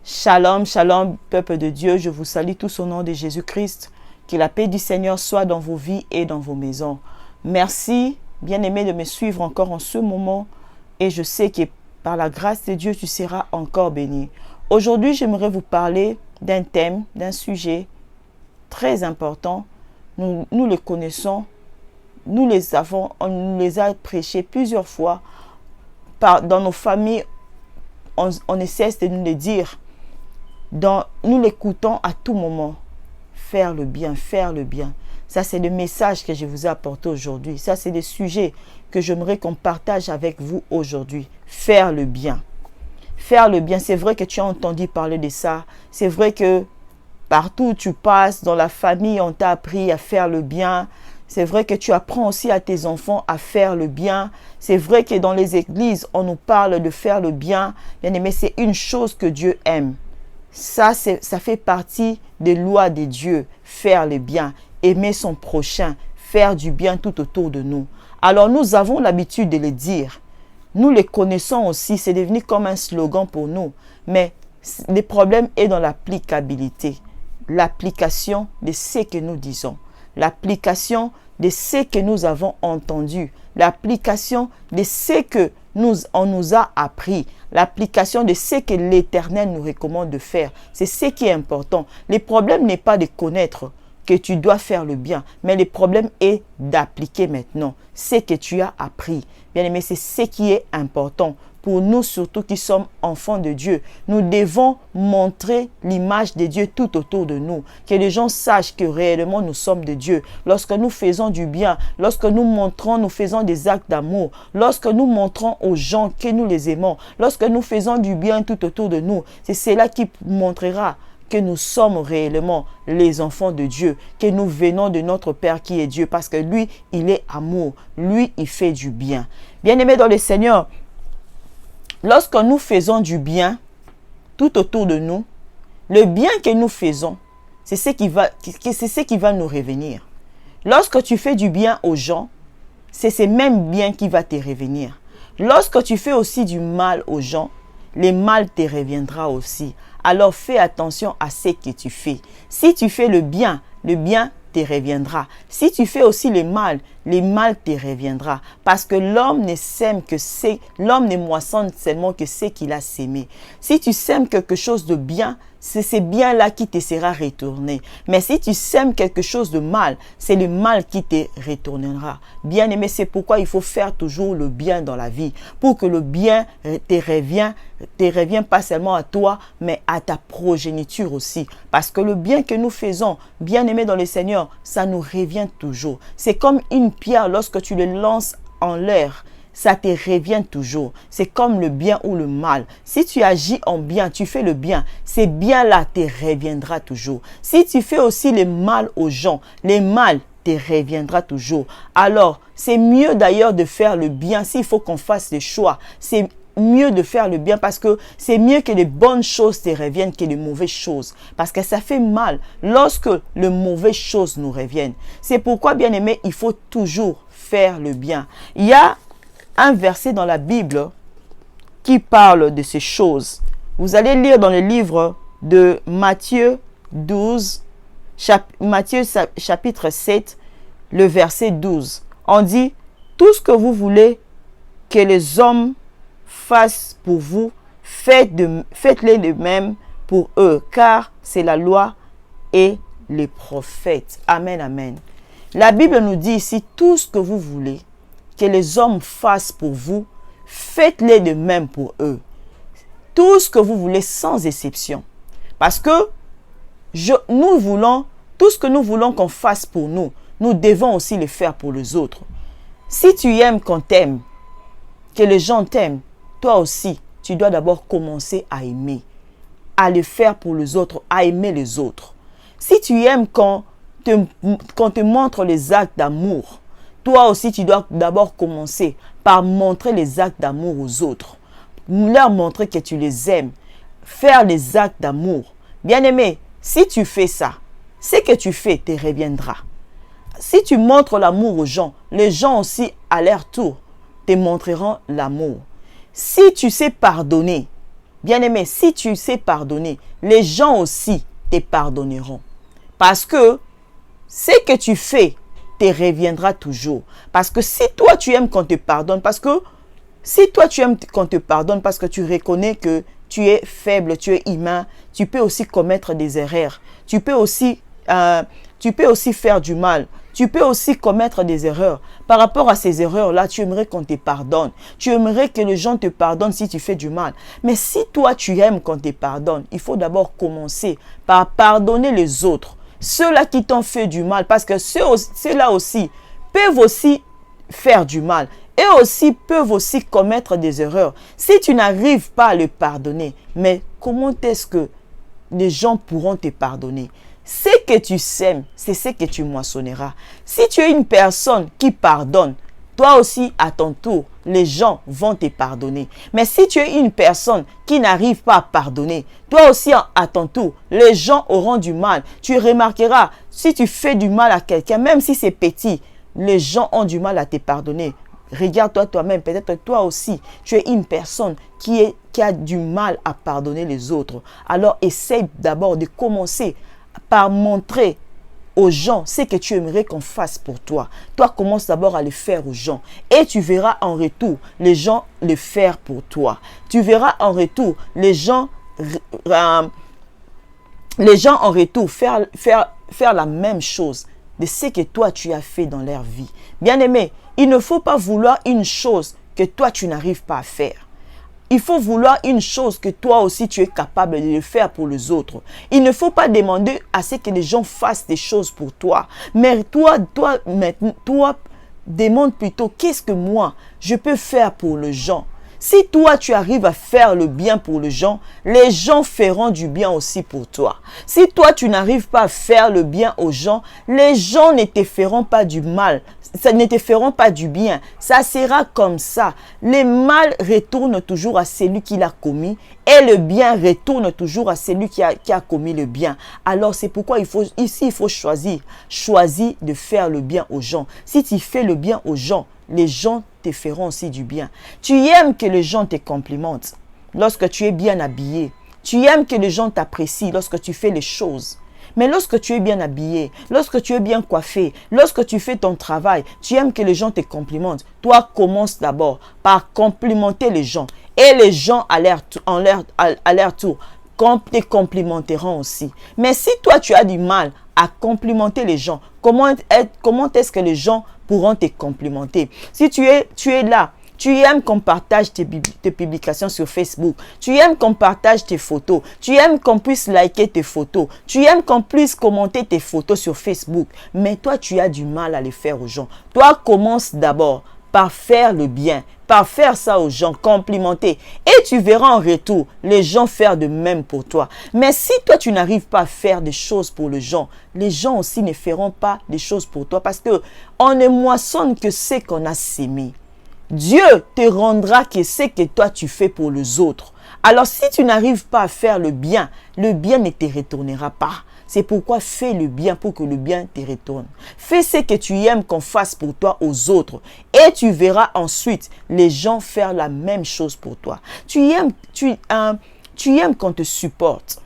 Shalom, shalom, peuple de Dieu, je vous salue tous au nom de Jésus-Christ. Que la paix du Seigneur soit dans vos vies et dans vos maisons. Merci, bien-aimé, de me suivre encore en ce moment. Et je sais que par la grâce de Dieu, tu seras encore béni. Aujourd'hui, j'aimerais vous parler d'un thème, d'un sujet très important. Nous le connaissons, on nous les a prêchés plusieurs fois. Dans nos familles, on ne cesse de nous le dire. Nous l'écoutons à tout moment. Faire le bien, faire le bien. Ça, c'est le message que je vous ai apporté aujourd'hui. Ça, c'est le sujet que j'aimerais qu'on partage avec vous aujourd'hui. Faire le bien. Faire le bien, c'est vrai que tu as entendu parler de ça. C'est vrai que partout où tu passes, dans la famille, on t'a appris à faire le bien. C'est vrai que tu apprends aussi à tes enfants à faire le bien. C'est vrai que dans les églises, on nous parle de faire le bien. Bien aimé, c'est une chose que Dieu aime. Ça fait partie des lois de Dieu, faire le bien, aimer son prochain, faire du bien tout autour de nous. Alors nous avons l'habitude de le dire. Nous les connaissons aussi, c'est devenu comme un slogan pour nous. Mais le problème est dans l'applicabilité. L'application de ce que nous disons. L'application de ce que nous avons entendu. L'application de ce que on nous a appris. L'application de ce que l'Éternel nous recommande de faire. C'est ce qui est important. Le problème n'est pas de connaître que tu dois faire le bien, mais le problème est d'appliquer maintenant ce que tu as appris. Bien aimé, c'est ce qui est important. Pour nous, surtout qui sommes enfants de Dieu, nous devons montrer l'image de Dieu tout autour de nous. Que les gens sachent que réellement nous sommes de Dieu. Lorsque nous faisons du bien, lorsque nous faisons des actes d'amour, lorsque nous montrons aux gens que nous les aimons, lorsque nous faisons du bien tout autour de nous, c'est cela qui montrera que nous sommes réellement les enfants de Dieu, que nous venons de notre Père qui est Dieu, parce que lui, il est amour. Lui, il fait du bien. Bien-aimés dans le Seigneur, lorsque nous faisons du bien tout autour de nous, le bien que nous faisons, c'est ce qui va nous revenir. Lorsque tu fais du bien aux gens, c'est ce même bien qui va te revenir. Lorsque tu fais aussi du mal aux gens, le mal te reviendra aussi. Alors fais attention à ce que tu fais. Si tu fais le bien te reviendra. Si tu fais aussi le mal te reviendra. Parce que l'homme ne moissonne seulement que ce qu'il a sémé. Si tu sèmes quelque chose de bien, c'est ce bien-là qui te sera retourné. Mais si tu sèmes quelque chose de mal, c'est le mal qui te retournera. Bien aimé, c'est pourquoi il faut faire toujours le bien dans la vie. Pour que le bien te revienne pas seulement à toi, mais à ta progéniture aussi. Parce que le bien que nous faisons, bien aimé dans le Seigneur, ça nous revient toujours. C'est comme une pierre lorsque tu le lances en l'air. Ça te revient toujours. C'est comme le bien ou le mal. Si tu agis en bien, tu fais le bien, ces biens-là te reviendra toujours. Si tu fais aussi le mal aux gens, le mal te reviendra toujours. Alors, c'est mieux d'ailleurs de faire le bien. S'il faut qu'on fasse le choix, c'est mieux de faire le bien parce que c'est mieux que les bonnes choses te reviennent que les mauvaises choses. Parce que ça fait mal lorsque les mauvaises choses nous reviennent. C'est pourquoi, bien aimé, il faut toujours faire le bien. Il y a un verset dans la Bible qui parle de ces choses. Vous allez lire dans le livre de Matthieu 12, Matthieu chapitre 7, le verset 12. On dit, tout ce que vous voulez que les hommes fassent pour vous, faites-les de même pour eux, car c'est la loi et les prophètes. Amen, amen. La Bible nous dit ici, tout ce que vous voulez que les hommes fassent pour vous, faites-les de même pour eux. Tout ce que vous voulez sans exception. Parce que tout ce que nous voulons qu'on fasse pour nous, nous devons aussi le faire pour les autres. Si tu aimes qu'on t'aime, que les gens t'aiment, toi aussi, tu dois d'abord commencer à aimer, à le faire pour les autres, à aimer les autres. Si tu aimes qu'on te montre les actes d'amour, toi aussi, tu dois d'abord commencer par montrer les actes d'amour aux autres. Leur montrer que tu les aimes. Faire les actes d'amour. Bien-aimé, si tu fais ça, ce que tu fais te reviendra. Si tu montres l'amour aux gens, les gens aussi, à leur tour, te montreront l'amour. Si tu sais pardonner, Bien-aimé, si tu sais pardonner, les gens aussi te pardonneront. Parce que ce que tu fais te reviendra toujours. Parce que si toi tu aimes qu'on te pardonne, parce que tu reconnais que tu es faible, tu es humain, tu peux aussi commettre des erreurs. Tu peux aussi faire du mal. Tu peux aussi commettre des erreurs. Par rapport à ces erreurs-là, tu aimerais qu'on te pardonne. Tu aimerais que les gens te pardonnent si tu fais du mal. Mais si toi, tu aimes qu'on te pardonne, il faut d'abord commencer par pardonner les autres. Ceux-là qui t'ont fait du mal, parce que ceux-là aussi peuvent aussi faire du mal. Eux aussi peuvent aussi commettre des erreurs. Si tu n'arrives pas à les pardonner, mais comment est-ce que les gens pourront te pardonner? Ce que tu sèmes, c'est ce que tu moissonneras. Si tu es une personne qui pardonne, toi aussi, à ton tour, les gens vont te pardonner. Mais si tu es une personne qui n'arrive pas à pardonner, toi aussi, à ton tour, les gens auront du mal. Tu remarqueras, si tu fais du mal à quelqu'un, même si c'est petit, les gens ont du mal à te pardonner. Regarde-toi toi-même, peut-être toi aussi, tu es une personne qui a du mal à pardonner les autres. Alors, essaye d'abord de commencer par montrer aux gens ce que tu aimerais qu'on fasse pour toi. Toi, commence d'abord à le faire aux gens. Et tu verras en retour les gens le faire pour toi. Tu verras en retour les gens en retour faire la même chose de ce que toi tu as fait dans leur vie. Bien-aimé, il ne faut pas vouloir une chose que toi tu n'arrives pas à faire. Il faut vouloir une chose que toi aussi tu es capable de le faire pour les autres. Il ne faut pas demander à ce que les gens fassent des choses pour toi. Mais toi, demande plutôt qu'est-ce que moi je peux faire pour les gens. Si toi, tu arrives à faire le bien pour les gens feront du bien aussi pour toi. Si toi, tu n'arrives pas à faire le bien aux gens ne te feront pas du mal. Ça ne te feront pas du bien. Ça sera comme ça. Le mal retourne toujours à celui qui l'a commis et le bien retourne toujours à celui qui a commis le bien. Alors, c'est pourquoi il faut choisir. Choisis de faire le bien aux gens. Si tu fais le bien aux gens, les gens te feront aussi du bien. Tu aimes que les gens te complimentent lorsque tu es bien habillé. Tu aimes que les gens t'apprécient lorsque tu fais les choses. Mais lorsque tu es bien habillé, lorsque tu es bien coiffé, lorsque tu fais ton travail, tu aimes que les gens te complimentent. Toi, commence d'abord par complimenter les gens. Et les gens, à leur tour, te complimenteront aussi. Mais si toi, tu as du mal à complimenter les gens, comment est-ce que les gens pourront te complimenter? Si tu es là, tu aimes qu'on partage tes publications sur Facebook. Tu aimes qu'on partage tes photos. Tu aimes qu'on puisse liker tes photos. Tu aimes qu'on puisse commenter tes photos sur Facebook. Mais toi, tu as du mal à les faire aux gens. Toi, commence d'abord par faire le bien, par faire ça aux gens, complimenter. Et tu verras en retour les gens faire de même pour toi. Mais si toi, tu n'arrives pas à faire des choses pour les gens aussi ne feront pas des choses pour toi. Parce que on ne moissonne que ce qu'on a sémé. Dieu te rendra que ce que toi tu fais pour les autres. Alors si tu n'arrives pas à faire le bien ne te retournera pas. C'est pourquoi fais le bien pour que le bien te retourne. Fais ce que tu aimes qu'on fasse pour toi aux autres. Et tu verras ensuite les gens faire la même chose pour toi. Tu aimes qu'on te supporte.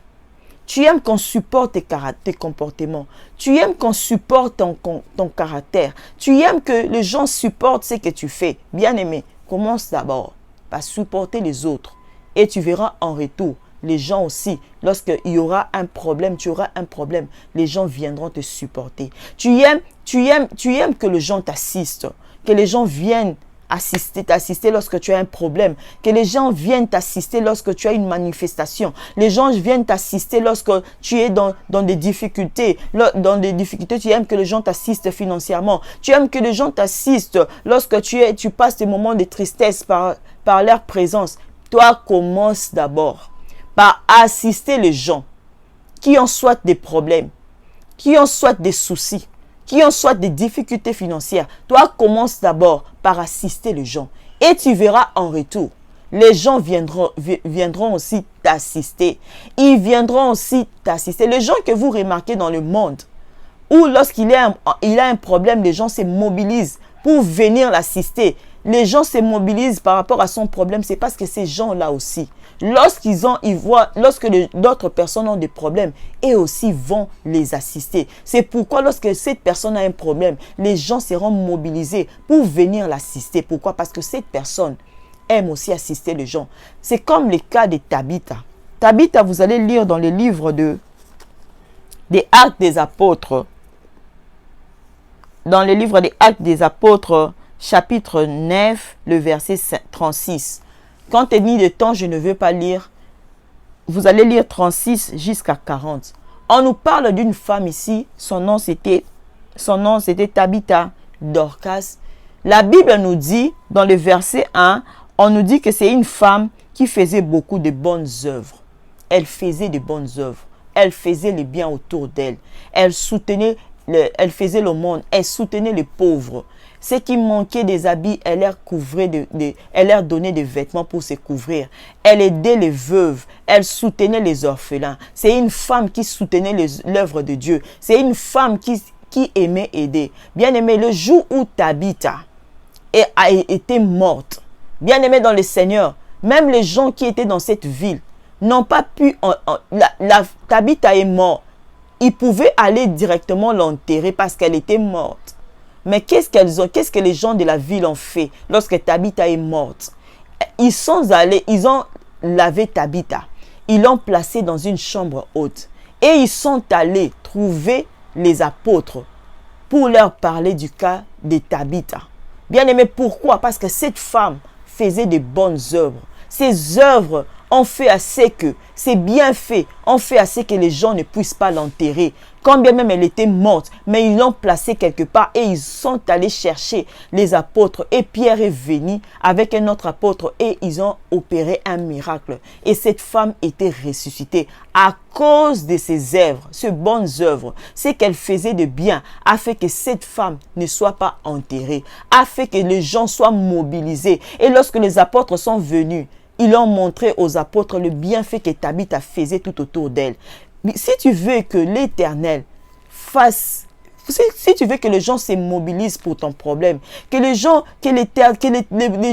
Tu aimes qu'on supporte tes comportements. Tu aimes qu'on supporte ton caractère. Tu aimes que les gens supportent ce que tu fais. Bien-aimé, commence d'abord par supporter les autres. Et tu verras en retour les gens aussi. Lorsqu'il y aura un problème, tu auras un problème, les gens viendront te supporter. Tu aimes que les gens t'assistent. Que les gens viennent t'assister lorsque tu as un problème, que les gens viennent t'assister lorsque tu as une manifestation, les gens viennent t'assister lorsque tu es dans des difficultés, tu aimes que les gens t'assistent financièrement, tu aimes que les gens t'assistent lorsque tu passes des moments de tristesse par leur présence. Toi, commence d'abord par assister les gens qui ont soit des problèmes, qui ont soit des soucis, qui ont soit des difficultés financières. Toi, commence d'abord par assister les gens. Et tu verras en retour, les gens viendront aussi t'assister. Ils viendront aussi t'assister. Les gens que vous remarquez dans le monde, où lorsqu'il a un problème, les gens se mobilisent pour venir l'assister. les gens se mobilisent par rapport à son problème, c'est parce que ces gens-là aussi, lorsque d'autres personnes ont des problèmes, eux aussi vont les assister. C'est pourquoi lorsque cette personne a un problème, les gens seront mobilisés pour venir l'assister. Pourquoi? Parce que cette personne aime aussi assister les gens. C'est comme le cas de Tabitha. Tabitha, vous allez lire dans les livres des Actes des Apôtres. Dans le livre des Actes des Apôtres, chapitre 9, le verset 36. Quand il dit de temps, je ne veux pas lire. Vous allez lire 36 jusqu'à 40. On nous parle d'une femme ici. Son nom c'était Tabitha Dorcas. La Bible nous dit, dans le verset 1, on nous dit que c'est une femme qui faisait beaucoup de bonnes œuvres. Elle faisait de bonnes œuvres. Elle faisait le bien autour d'elle. Elle faisait l'aumône. Elle soutenait les pauvres. Ceux qui manquaient des habits, elle leur couvrait elle leur donnait des vêtements pour se couvrir. Elle aidait les veuves. Elle soutenait les orphelins. C'est une femme qui soutenait l'œuvre de Dieu. C'est une femme qui aimait aider. Bien aimé, le jour où Tabitha a été morte, bien aimé dans le Seigneur, même les gens qui étaient dans cette ville n'ont pas pu... Tabitha est morte. Ils pouvaient aller directement l'enterrer parce qu'elle était morte. Mais qu'est-ce que les gens de la ville ont fait lorsque Tabitha est morte? Ils ont lavé Tabitha. Ils l'ont placée dans une chambre haute. Et ils sont allés trouver les apôtres pour leur parler du cas de Tabitha. Bien aimé, pourquoi? Parce que cette femme faisait de bonnes œuvres. Ces œuvres ont fait assez que, ces bienfaits ont fait assez que les gens ne puissent pas l'enterrer. Quand bien même elle était morte, mais ils l'ont placée quelque part et ils sont allés chercher les apôtres. Et Pierre est venu avec un autre apôtre et ils ont opéré un miracle. Et cette femme était ressuscitée à cause de ses œuvres, ces bonnes œuvres. Ce qu'elle faisait de bien a fait que cette femme ne soit pas enterrée, a fait que les gens soient mobilisés. Et lorsque les apôtres sont venus, ils ont montré aux apôtres le bienfait que Tabitha faisait tout autour d'elle. Si tu veux que l'Éternel fasse, si tu veux que les gens se mobilisent pour ton problème, que les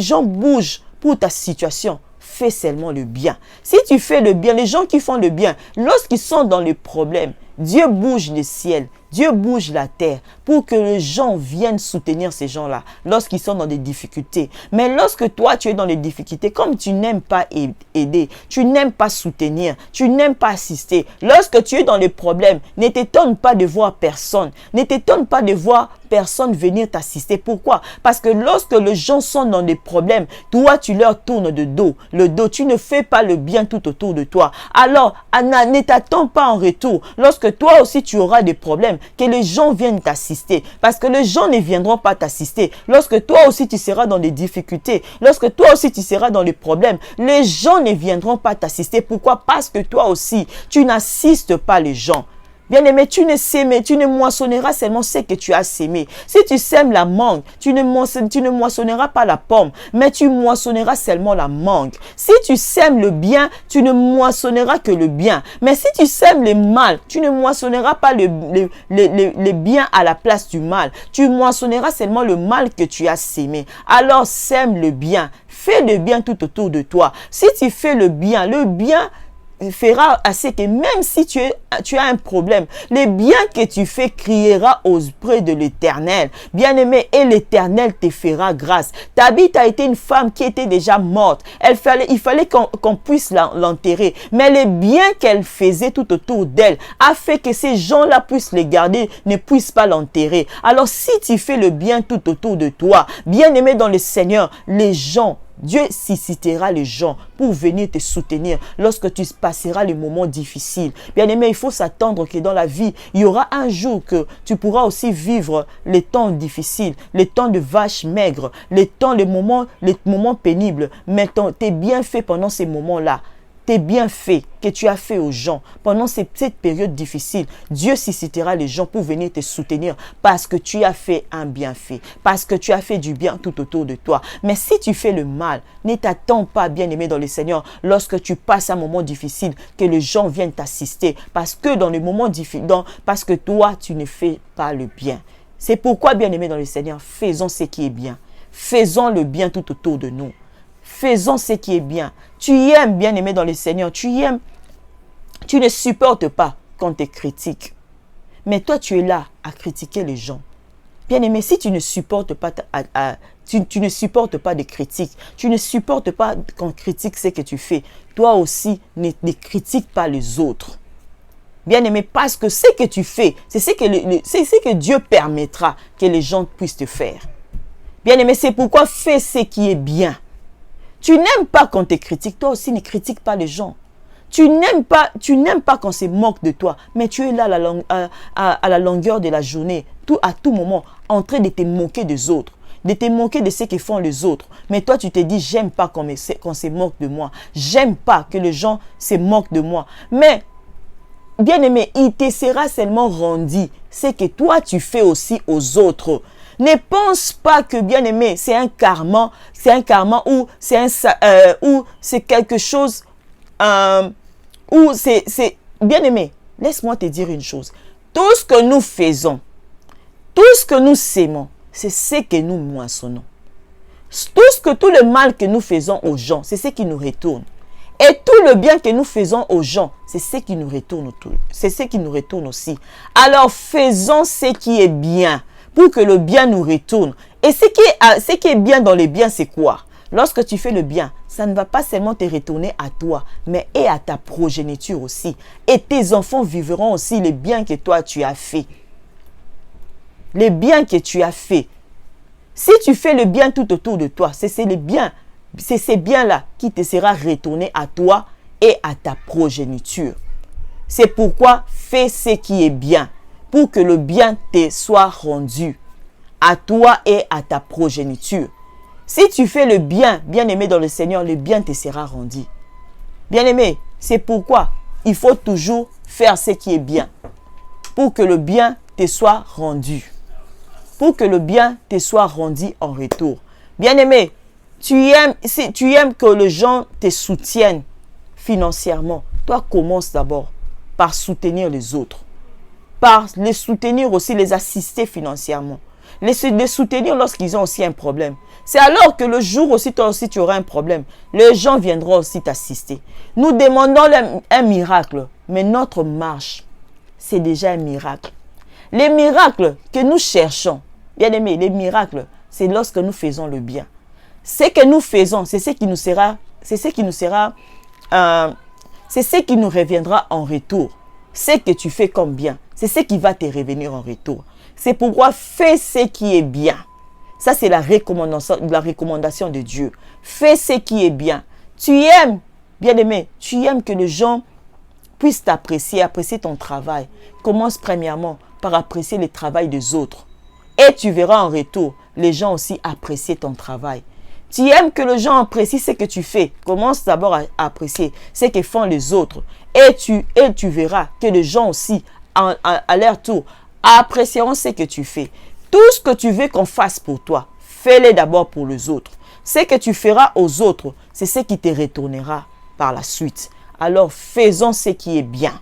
gens bougent pour ta situation, fais seulement le bien. Si tu fais le bien, les gens qui font le bien, lorsqu'ils sont dans le problème, Dieu bouge le ciel, Dieu bouge la terre pour que les gens viennent soutenir ces gens-là lorsqu'ils sont dans des difficultés. Mais lorsque toi, tu es dans les difficultés, comme tu n'aimes pas aider, tu n'aimes pas soutenir, tu n'aimes pas assister, lorsque tu es dans les problèmes, ne t'étonne pas de voir personne. Ne t'étonne pas de voir personne venir t'assister. Pourquoi? Parce que lorsque les gens sont dans des problèmes, toi, tu leur tournes le dos. Tu ne fais pas le bien tout autour de toi. Alors, ne t'attends pas en retour. Lorsque toi aussi, tu auras des problèmes, que les gens viennent t'assister. Parce que les gens ne viendront pas t'assister. Lorsque toi aussi, tu seras dans des difficultés, lorsque toi aussi, tu seras dans les problèmes, les gens ne viendront pas t'assister. Pourquoi? Parce que toi aussi, tu n'assistes pas les gens. Bien-aimé, tu ne moissonneras seulement ce que tu as sémé. Si tu sèmes la mangue, tu ne moissonneras pas la pomme, mais tu moissonneras seulement la mangue. Si tu sèmes le bien, tu ne moissonneras que le bien. Mais si tu sèmes le mal, tu ne moissonneras pas le bien à la place du mal. Tu moissonneras seulement le mal que tu as sémé. Alors sème le bien. Fais le bien tout autour de toi. Si tu fais le bien fera assez que même si tu as un problème, le bien que tu fais criera auprès de l'Éternel. Bien-aimé, et l'Éternel te fera grâce. Tabitha a été une femme qui était déjà morte. Il fallait qu'on puisse l'enterrer. Mais le bien qu'elle faisait tout autour d'elle a fait que ces gens-là puissent les garder, ne puissent pas l'enterrer. Alors si tu fais le bien tout autour de toi, bien-aimé dans le Seigneur, les gens, Dieu suscitera les gens pour venir te soutenir lorsque tu passeras les moments difficiles. Bien-aimé, il faut s'attendre que dans la vie, il y aura un jour que tu pourras aussi vivre les temps difficiles, les temps de vaches maigres, les moments pénibles. Mais tes bienfaits pendant ces moments-là, tes bienfaits que tu as fait aux gens pendant cette période difficile, Dieu suscitera les gens pour venir te soutenir parce que tu as fait un bienfait, parce que tu as fait du bien tout autour de toi. Mais si tu fais le mal, ne t'attends pas, bien-aimé dans le Seigneur, lorsque tu passes un moment difficile, que les gens viennent t'assister parce que dans les moments difficiles, parce que toi, tu ne fais pas le bien. C'est pourquoi, bien-aimé dans le Seigneur, faisons ce qui est bien. Faisons le bien tout autour de nous. Faisons ce qui est bien. Tu aimes, bien-aimé dans le Seigneur, tu aimes. Tu ne supportes pas qu'on te critique. Mais toi, tu es là à critiquer les gens. Bien-aimé, si tu ne supportes pas, tu ne supportes pas de critiques, tu ne supportes pas qu'on critique ce que tu fais, toi aussi, ne critique pas les autres. Bien-aimé, parce que ce que tu fais, c'est ce que Dieu permettra que les gens puissent te faire. Bien-aimé, c'est pourquoi fais ce qui est bien. Tu n'aimes pas qu'on te critique, toi aussi ne critique pas les gens. Tu n'aimes pas qu'on se moque de toi, mais tu es là à la longueur de la journée, à tout moment, en train de te moquer des autres, de te moquer de ce que font les autres. Mais toi, tu te dis, j'aime pas qu'on se moque de moi. J'aime pas que les gens se moquent de moi. Mais, bien-aimé, il te sera seulement rendu ce que toi, tu fais aussi aux autres. Ne pense pas que, bien-aimé, c'est un karma ou c'est quelque chose... ou c'est bien-aimé, laisse-moi te dire une chose. Tout ce que nous faisons, tout ce que nous sémons, c'est ce que nous moissonnons. Tout le mal que nous faisons aux gens, c'est ce qui nous retourne. Et tout le bien que nous faisons aux gens, c'est ce qui nous retourne c'est ce qui nous retourne aussi. Alors faisons ce qui est bien pour que le bien nous retourne. Et ce qui est bien dans le bien, c'est quoi? Lorsque tu fais le bien, ça ne va pas seulement te retourner à toi, mais et à ta progéniture aussi. Et tes enfants vivront aussi les biens que toi tu as fait. Les biens que tu as fait. Si tu fais le bien tout autour de toi, c'est ces biens-là qui te sera retourné à toi et à ta progéniture. C'est pourquoi fais ce qui est bien, pour que le bien te soit rendu à toi et à ta progéniture. Si tu fais le bien, bien-aimé dans le Seigneur, le bien te sera rendu. Bien-aimé, c'est pourquoi il faut toujours faire ce qui est bien, pour que le bien te soit rendu. Pour que le bien te soit rendu en retour. Bien-aimé, tu aimes que les gens te soutiennent financièrement. Toi, commence d'abord par soutenir les autres. Par les soutenir aussi, les assister financièrement. Les soutenir lorsqu'ils ont aussi un problème. C'est alors que le jour aussi, toi aussi, tu auras un problème. Les gens viendront aussi t'assister. Nous demandons un miracle, mais notre marche, c'est déjà un miracle. Les miracles que nous cherchons, bien aimé, les miracles, c'est lorsque nous faisons le bien. Ce que nous faisons, c'est ce qui nous reviendra en retour. Ce que tu fais comme bien, c'est ce qui va te revenir en retour. C'est pourquoi fais ce qui est bien. Ça, c'est la recommandation de Dieu. Fais ce qui est bien. Tu aimes, bien-aimé, tu aimes que les gens puissent apprécier ton travail. Commence premièrement par apprécier le travail des autres. Et tu verras en retour, les gens aussi apprécier ton travail. Tu aimes que les gens apprécient ce que tu fais. Commence d'abord à apprécier ce que font les autres. Et tu verras que les gens aussi, à leur tour, apprécieront ce que tu fais. Tout ce que tu veux qu'on fasse pour toi, fais-le d'abord pour les autres. Ce que tu feras aux autres, c'est ce qui te retournera par la suite. Alors faisons ce qui est bien,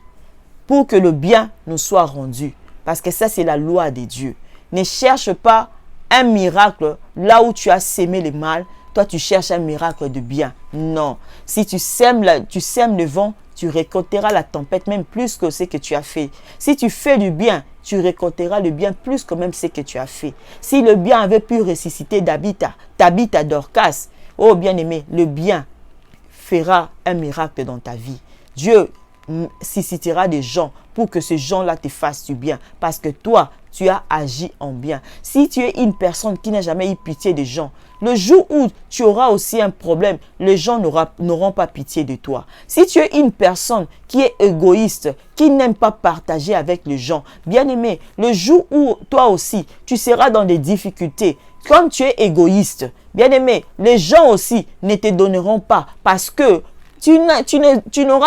pour que le bien nous soit rendu. Parce que ça, c'est la loi de Dieu. Ne cherche pas un miracle là où tu as sémé le mal. Toi, tu cherches un miracle de bien. Non. Si tu sèmes le vent, tu récolteras la tempête, même plus que ce que tu as fait. Si tu fais du bien, tu récolteras le bien plus que même ce que tu as fait. Si le bien avait pu ressusciter Tabitha, Dorcas, oh bien-aimé, le bien fera un miracle dans ta vie. Dieu suscitera des gens pour que ces gens-là te fassent du bien. Parce que toi, tu as agi en bien. Si tu es une personne qui n'a jamais eu pitié des gens, le jour où tu auras aussi un problème, les gens n'auront pas pitié de toi. Si tu es une personne qui est égoïste, qui n'aime pas partager avec les gens, bien aimé, le jour où toi aussi, tu seras dans des difficultés, comme tu es égoïste, bien aimé, les gens aussi ne te donneront pas parce que tu ne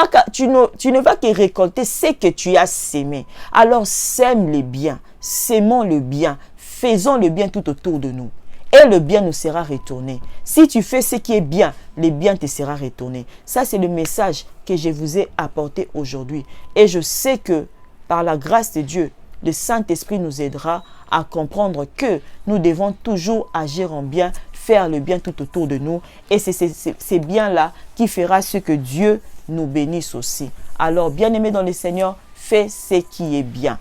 vas que récolter ce que tu as sémé. Alors sème le bien, sémons le bien, faisons le bien tout autour de nous. Et le bien nous sera retourné. Si tu fais ce qui est bien, le bien te sera retourné. Ça, c'est le message que je vous ai apporté aujourd'hui. Et je sais que par la grâce de Dieu, le Saint-Esprit nous aidera à comprendre que nous devons toujours agir en bien, faire le bien tout autour de nous. Et c'est bien là qui fera ce que Dieu nous bénisse aussi. Alors, bien-aimé dans le Seigneur, fais ce qui est bien.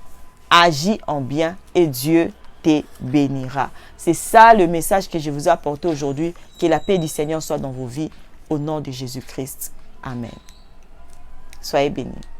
Agis en bien et Dieu te bénira. C'est ça le message que je vous ai apporté aujourd'hui. Que la paix du Seigneur soit dans vos vies. Au nom de Jésus-Christ. Amen. Soyez bénis.